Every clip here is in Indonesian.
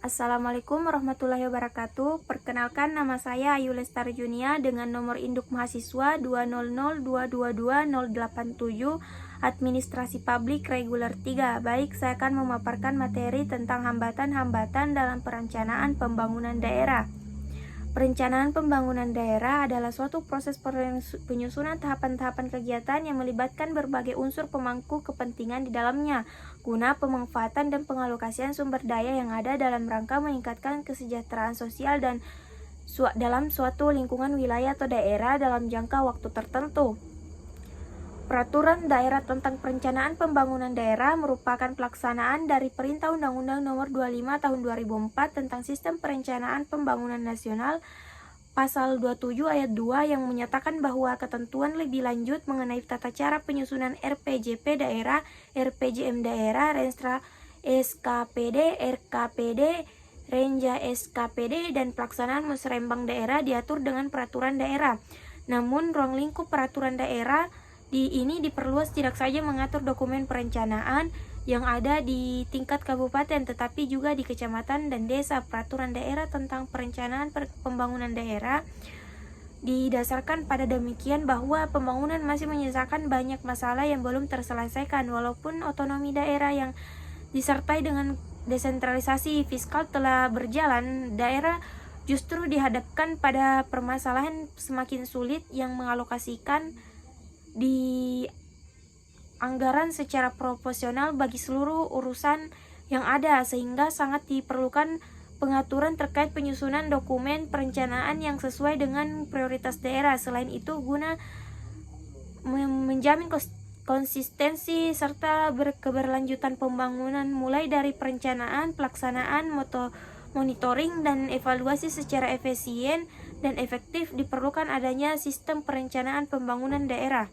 Assalamualaikum warahmatullahi wabarakatuh. Perkenalkan, nama saya Ayu Lestari Junia dengan nomor induk mahasiswa 200222087, Administrasi Publik Reguler 3. Baik, saya akan memaparkan materi tentang hambatan-hambatan dalam perencanaan pembangunan daerah. Perencanaan pembangunan daerah adalah suatu proses penyusunan tahapan-tahapan kegiatan yang melibatkan berbagai unsur pemangku kepentingan di dalamnya, guna pemanfaatan dan pengalokasian sumber daya yang ada dalam rangka meningkatkan kesejahteraan sosial dan dalam suatu lingkungan wilayah atau daerah dalam jangka waktu tertentu. Peraturan Daerah tentang Perencanaan Pembangunan Daerah merupakan pelaksanaan dari Perintah Undang-Undang Nomor 25 Tahun 2004 tentang Sistem Perencanaan Pembangunan Nasional, Pasal 27 Ayat 2 yang menyatakan bahwa ketentuan lebih lanjut mengenai tata cara penyusunan RPJP daerah, RPJM daerah, Renstra SKPD, RKPD, Renja SKPD, dan pelaksanaan musrembang daerah diatur dengan peraturan daerah. Namun, ruang lingkup peraturan daerah ini diperluas tidak saja mengatur dokumen perencanaan yang ada di tingkat kabupaten, tetapi juga di kecamatan dan desa. Peraturan daerah tentang perencanaan pembangunan daerah didasarkan pada demikian bahwa pembangunan masih menyisakan banyak masalah yang belum terselesaikan. Walaupun otonomi daerah yang disertai dengan desentralisasi fiskal telah berjalan, daerah justru dihadapkan pada permasalahan semakin sulit yang mengalokasikan di anggaran secara proporsional bagi seluruh urusan yang ada, sehingga sangat diperlukan pengaturan terkait penyusunan dokumen perencanaan yang sesuai dengan prioritas daerah. Selain itu, guna menjamin konsistensi serta keberlanjutan pembangunan mulai dari perencanaan, pelaksanaan, monitoring, dan evaluasi secara efisien dan efektif, diperlukan adanya sistem perencanaan pembangunan daerah.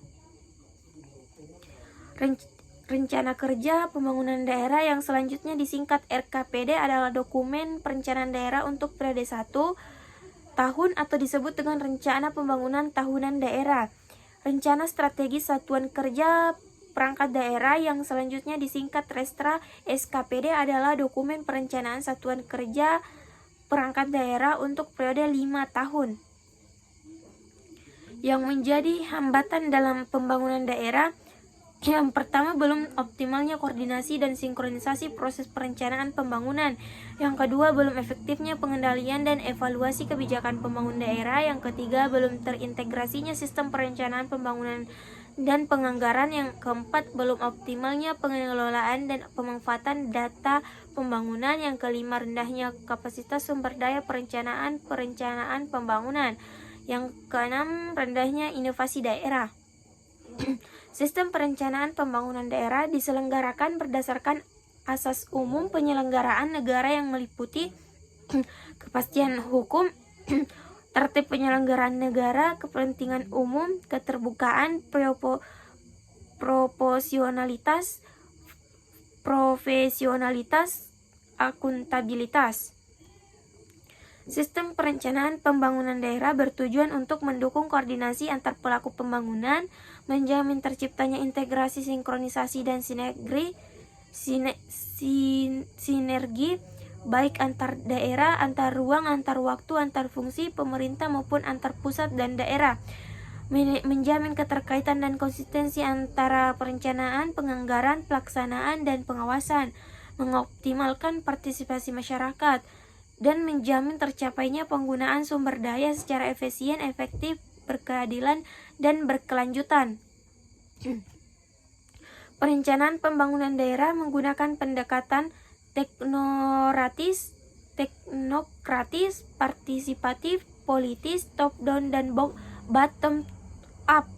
Rencana Kerja Pembangunan Daerah yang selanjutnya disingkat RKPD adalah dokumen perencanaan daerah untuk periode 1 tahun atau disebut dengan Rencana Pembangunan Tahunan Daerah. Rencana Strategi Satuan Kerja Perangkat Daerah yang selanjutnya disingkat Restra SKPD adalah dokumen perencanaan Satuan Kerja Perangkat Daerah untuk periode 5 tahun. Yang menjadi hambatan dalam pembangunan daerah: yang pertama, belum optimalnya koordinasi dan sinkronisasi proses perencanaan pembangunan. Yang kedua, belum efektifnya pengendalian dan evaluasi kebijakan pembangunan daerah. Yang ketiga, belum terintegrasinya sistem perencanaan pembangunan dan penganggaran. Yang keempat, belum optimalnya pengelolaan dan pemanfaatan data pembangunan. Yang kelima, rendahnya kapasitas sumber daya perencanaan pembangunan. Yang keenam, rendahnya inovasi daerah. Sistem perencanaan pembangunan daerah diselenggarakan berdasarkan asas umum penyelenggaraan negara yang meliputi kepastian hukum, tertib penyelenggaraan negara, kepentingan umum, keterbukaan, proporsionalitas, profesionalitas, akuntabilitas. Sistem perencanaan pembangunan daerah bertujuan untuk mendukung koordinasi antar pelaku pembangunan, menjamin terciptanya integrasi, sinkronisasi, dan sinergi baik antar daerah, antar ruang, antar waktu, antar fungsi pemerintah maupun antar pusat dan daerah, menjamin keterkaitan dan konsistensi antara perencanaan, penganggaran, pelaksanaan, dan pengawasan, mengoptimalkan partisipasi masyarakat, dan menjamin tercapainya penggunaan sumber daya secara efisien, efektif, berkeadilan, dan berkelanjutan. Perencanaan pembangunan daerah menggunakan pendekatan teknokratis, partisipatif, politis, top down, dan bottom up.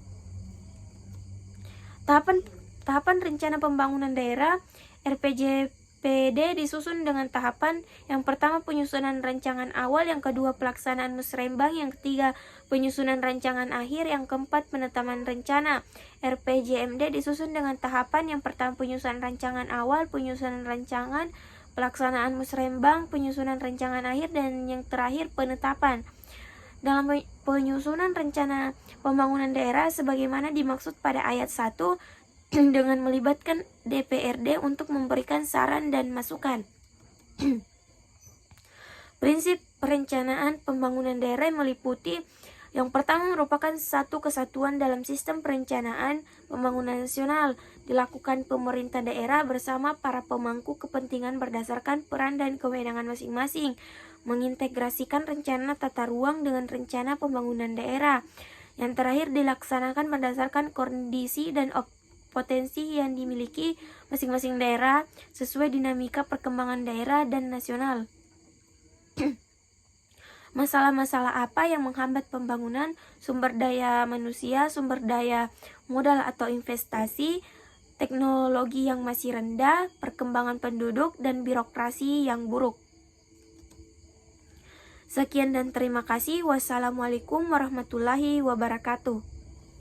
Tahapan rencana pembangunan daerah RPJPD disusun dengan tahapan: yang pertama, penyusunan rancangan awal; yang kedua, pelaksanaan musrembang; yang ketiga, penyusunan rancangan akhir; yang keempat, penetapan rencana. RPJMD disusun dengan tahapan: yang pertama, penyusunan rancangan awal; penyusunan rancangan; pelaksanaan musrembang; penyusunan rancangan akhir; dan yang terakhir, penetapan. Dalam penyusunan rencana pembangunan daerah sebagaimana dimaksud pada ayat 1, dengan melibatkan DPRD untuk memberikan saran dan masukan. Prinsip perencanaan pembangunan daerah meliputi yang pertama merupakan satu kesatuan dalam sistem perencanaan pembangunan nasional, dilakukan pemerintah daerah bersama para pemangku kepentingan berdasarkan peran dan kewenangan masing-masing, mengintegrasikan rencana tata ruang dengan rencana pembangunan daerah. Yang terakhir dilaksanakan berdasarkan kondisi dan potensi yang dimiliki masing-masing daerah sesuai dinamika perkembangan daerah dan nasional. Masalah-masalah apa yang menghambat pembangunan sumber daya manusia, sumber daya modal atau investasi, teknologi yang masih rendah, perkembangan penduduk, dan birokrasi yang buruk. Sekian dan terima kasih. Wassalamualaikum warahmatullahi wabarakatuh.